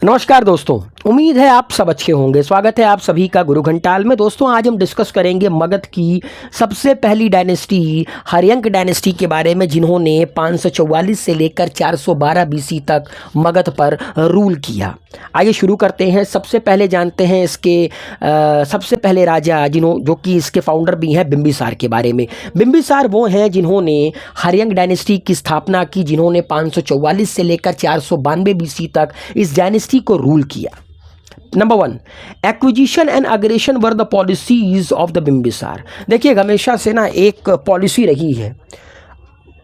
नमस्कार दोस्तों, उम्मीद है आप सब अच्छे होंगे। स्वागत है आप सभी का गुरु घंटाल में। दोस्तों आज हम डिस्कस करेंगे मगध की सबसे पहली डायनेस्टी हर्यंक डायनेस्टी के बारे में, जिन्होंने 544 से लेकर 412 बीसी तक मगध पर रूल किया। आइए शुरू करते हैं। सबसे पहले जानते हैं इसके सबसे पहले राजा जो कि इसके फाउंडर भी हैं, बिंबिसार के बारे में। बिंबिसार वो हैं जिन्होंने हर्यंक डायनेस्टी की स्थापना की, जिन्होंने 544 से लेकर 492 बीसी तक इस डायनेस्टी को रूल किया। Number 1, acquisition and aggression were the policies of the Bimbisara. देखिए हमेशा से ना एक पॉलिसी रही है,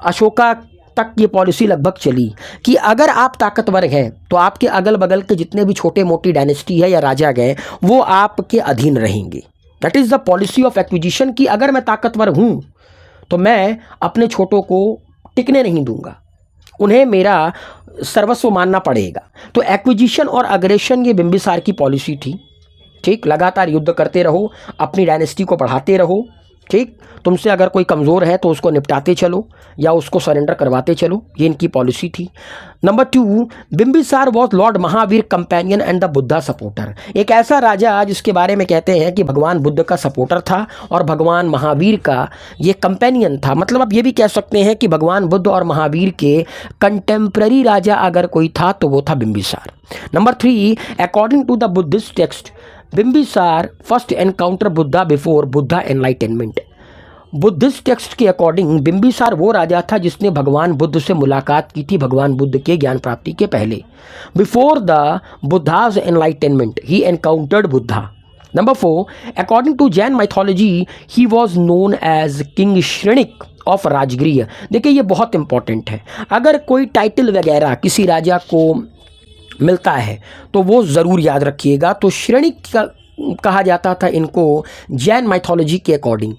अशोका तक ये पॉलिसी लगभग चली कि अगर आप ताकतवर हैं तो आपके अगल बगल के जितने भी छोटे मोटी डायनेस्टी है या राजा गए वो आपके अधीन रहेंगे। That is the policy of acquisition कि अगर मैं ताकतवर हूँ तो मैं अपने छोटों को टिकने नहीं दूंगा, उन्हें मेरा सर्वस्व मानना पड़ेगा। तो एक्विजिशन और अग्रेशन ये बिंबिसार की पॉलिसी थी। ठीक, लगातार युद्ध करते रहो, अपनी डायनेस्टी को बढ़ाते रहो। ठीक, तुमसे अगर कोई कमज़ोर है तो उसको निपटाते चलो या उसको सरेंडर करवाते चलो, ये इनकी पॉलिसी थी। Number 2, Bimbisara was Lord Mahavir companion and the Buddha supporter. एक ऐसा राजा जिसके बारे में कहते हैं कि भगवान बुद्ध का सपोर्टर था और भगवान महावीर का ये कंपेनियन था। मतलब आप ये भी कह सकते हैं कि भगवान बुद्ध और महावीर के कंटेम्प्रेरी राजा अगर कोई था तो वो था Bimbisara. Number 3, according to the Buddhist text Bimbisara first encounter Buddha before Buddha enlightenment. Buddhist text के अकॉर्डिंग बिंबिसार वो राजा था जिसने भगवान बुद्ध से मुलाकात की थी, भगवान बुद्ध के ज्ञान प्राप्ति के पहले। Before the Buddha's enlightenment he encountered Buddha. Number 4, according to Jain mythology he was known as king Shrenik of Rajgriha. देखिए ये बहुत इंपॉर्टेंट है, अगर कोई टाइटल वगैरह किसी राजा को मिलता है तो वो ज़रूर याद रखिएगा। तो श्रेणिक कहा जाता था इनको जैन माइथोलॉजी के अकॉर्डिंग।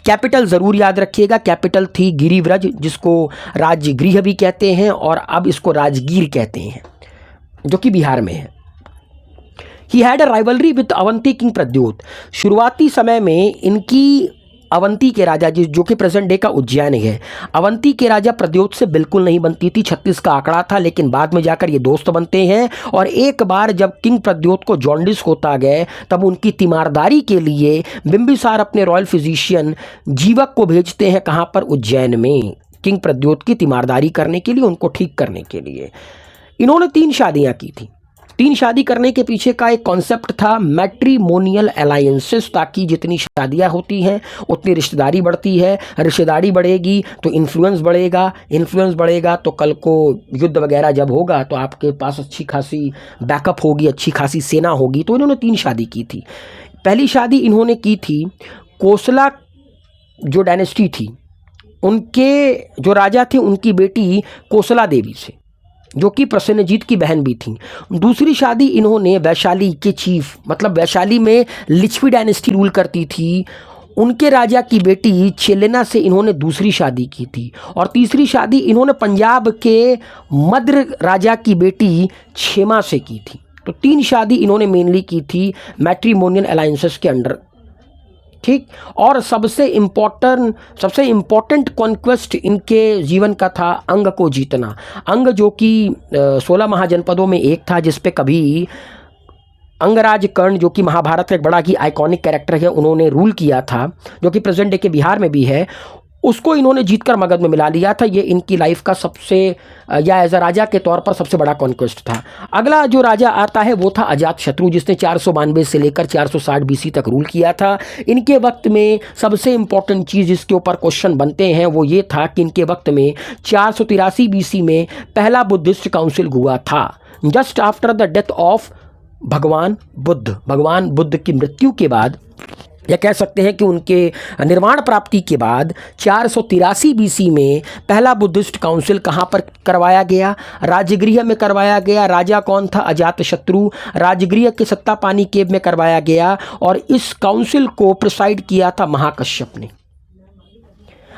कैपिटल ज़रूर याद रखिएगा, कैपिटल थी गिरिव्रज, जिसको राजगृह भी कहते हैं और अब इसको राजगीर कहते हैं, जो कि बिहार में है। He had a rivalry with Avanti king Pradyot. शुरुआती समय में इनकी अवंती के राजा जो कि प्रेजेंट डे का उज्जैन है, अवंती के राजा प्रद्योत से बिल्कुल नहीं बनती थी। 36 का आंकड़ा था, लेकिन बाद में जाकर ये दोस्त बनते हैं। और एक बार जब किंग प्रद्योत को जॉन्डिस होता गया तब उनकी तीमारदारी के लिए बिंबिसार अपने रॉयल फिजिशियन जीवक को भेजते हैं। कहाँ पर? उज्जैन में, किंग प्रद्योत की तीमारदारी करने के लिए, उनको ठीक करने के लिए। इन्होंने 3 शादियाँ की थी। 3 शादी करने के पीछे का एक कॉन्सेप्ट था मैट्रिमोनियल अलायंसेस, ताकि जितनी शादियां होती हैं उतनी रिश्तेदारी बढ़ती है, रिश्तेदारी बढ़ेगी तो इन्फ्लुएंस बढ़ेगा, इन्फ्लुएंस बढ़ेगा तो कल को युद्ध वगैरह जब होगा तो आपके पास अच्छी खासी बैकअप होगी, अच्छी खासी सेना होगी। तो इन्होंने 3 शादी की थी। पहली शादी इन्होंने की थी कोसला जो डायनेस्टी थी, उनके जो राजा थे उनकी बेटी कोसला देवी से, जो कि प्रसेनजीत की बहन भी थी। दूसरी शादी इन्होंने वैशाली के चीफ, मतलब वैशाली में लिच्छवी डायनेस्टी रूल करती थी, उनके राजा की बेटी चेलेना से इन्होंने दूसरी शादी की थी। और तीसरी शादी इन्होंने पंजाब के मद्र राजा की बेटी क्षेमा से की थी। तो 3 शादी इन्होंने मेनली की थी मैट्रिमोनियल अलायंसेस के अंडर। ठीक, और सबसे इम्पोर्टेंट कॉन्क्वेस्ट इनके जीवन का था अंग को जीतना। अंग जो कि 16 महाजनपदों में एक था, जिस पे कभी अंगराज कर्ण, जो कि महाभारत का एक बड़ा ही आइकॉनिक कैरेक्टर है, उन्होंने रूल किया था, जो कि प्रेजेंट डे के बिहार में भी है, उसको इन्होंने जीतकर मगध में मिला लिया था। ये इनकी लाइफ का सबसे या एज अ राजा के तौर पर सबसे बड़ा कॉन्क्वेस्ट था। अगला जो राजा आता है वो था अजातशत्रु, जिसने 492 से लेकर 460 बीसी तक रूल किया था। इनके वक्त में सबसे इंपॉर्टेंट चीज़ जिसके ऊपर क्वेश्चन बनते हैं वो ये था कि इनके वक्त में 483 बीसी में पहला बुद्धिस्ट काउंसिल हुआ था, just after the death of भगवान बुद्ध की मृत्यु के बाद, या कह सकते हैं कि उनके निर्वाण प्राप्ति के बाद 483 बीसी में पहला बुद्धिस्ट काउंसिल कहाँ पर करवाया गया? राजगृह में करवाया गया। राजा कौन था? अजातशत्रु। राजगृह के सत्तापानी केव में करवाया गया और इस काउंसिल को प्रिसाइड किया था महाकश्यप ने।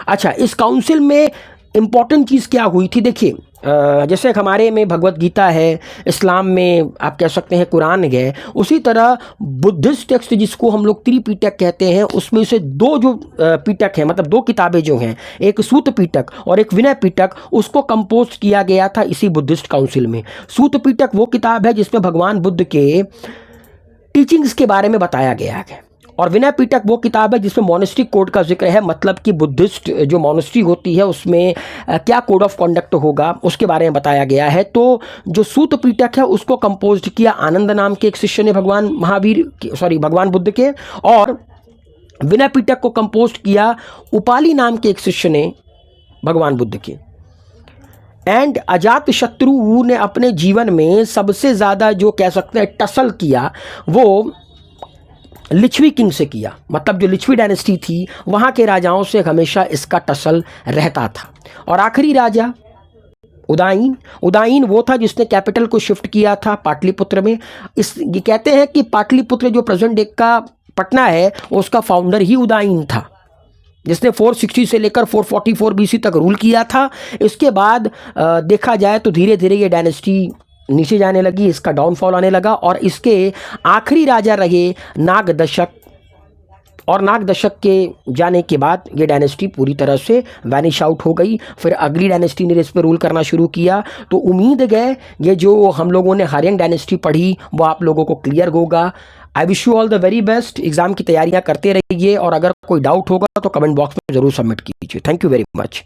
अच्छा, इस काउंसिल में इंपॉर्टेंट चीज़ क्या हुई थी? देखिए, जैसे हमारे में भगवत गीता है, इस्लाम में आप कह सकते हैं कुरान है, उसी तरह बुद्धिस्ट टेक्स्ट जिसको हम लोग त्रिपिटक कहते हैं, उसमें से दो जो पिटक हैं, मतलब दो किताबें जो हैं, एक सूत पिटक और एक विनय पिटक, उसको कंपोज किया गया था इसी बुद्धिस्ट काउंसिल में। सूत पिटक वो किताब है जिसमें भगवान बुद्ध के टीचिंग्स के बारे में बताया गया है, और विनय पिटक वो किताब है जिसमें मोनेस्ट्री कोड का जिक्र है, मतलब कि बुद्धिस्ट जो मोनेस्ट्री होती है उसमें क्या कोड ऑफ कॉन्डक्ट होगा उसके बारे में बताया गया है। तो जो सूत पिटक है उसको कंपोज किया आनंद नाम के एक शिष्य ने भगवान बुद्ध के, और विनय पिटक को कंपोज किया उपाली नाम के एक शिष्य ने भगवान बुद्ध के। एंड अजात शत्रु ने अपने जीवन में सबसे ज़्यादा जो कह सकते हैं टसल किया वो लिच्छवी किंग से किया, मतलब जो लिच्छवी डायनेस्टी थी वहाँ के राजाओं से हमेशा इसका टसल रहता था। और आखिरी राजा उदाईन वो था जिसने कैपिटल को शिफ्ट किया था पाटलिपुत्र में। ये कहते हैं कि पाटलिपुत्र जो प्रेजेंट डे का पटना है उसका फाउंडर ही उदाईन था, जिसने 460 से लेकर 444 बीसी तक रूल किया था। इसके बाद देखा जाए तो धीरे धीरे ये डायनेस्टी नीचे जाने लगी, इसका डाउनफॉल आने लगा, और इसके आखिरी राजा रहे नागदशक, और नागदशक के जाने के बाद ये डायनेस्टी पूरी तरह से वैनिश आउट हो गई। फिर अगली डायनेस्टी ने इस पर रूल करना शुरू किया। तो उम्मीद है ये जो हम लोगों ने हार्यंग डायनेस्टी पढ़ी वो आप लोगों को क्लियर होगा। I wish you all the very best, exam की तैयारियां करते रहिए, और अगर कोई डाउट होगा तो कमेंट बॉक्स में ज़रूर सबमिट कीजिए। Thank you very much.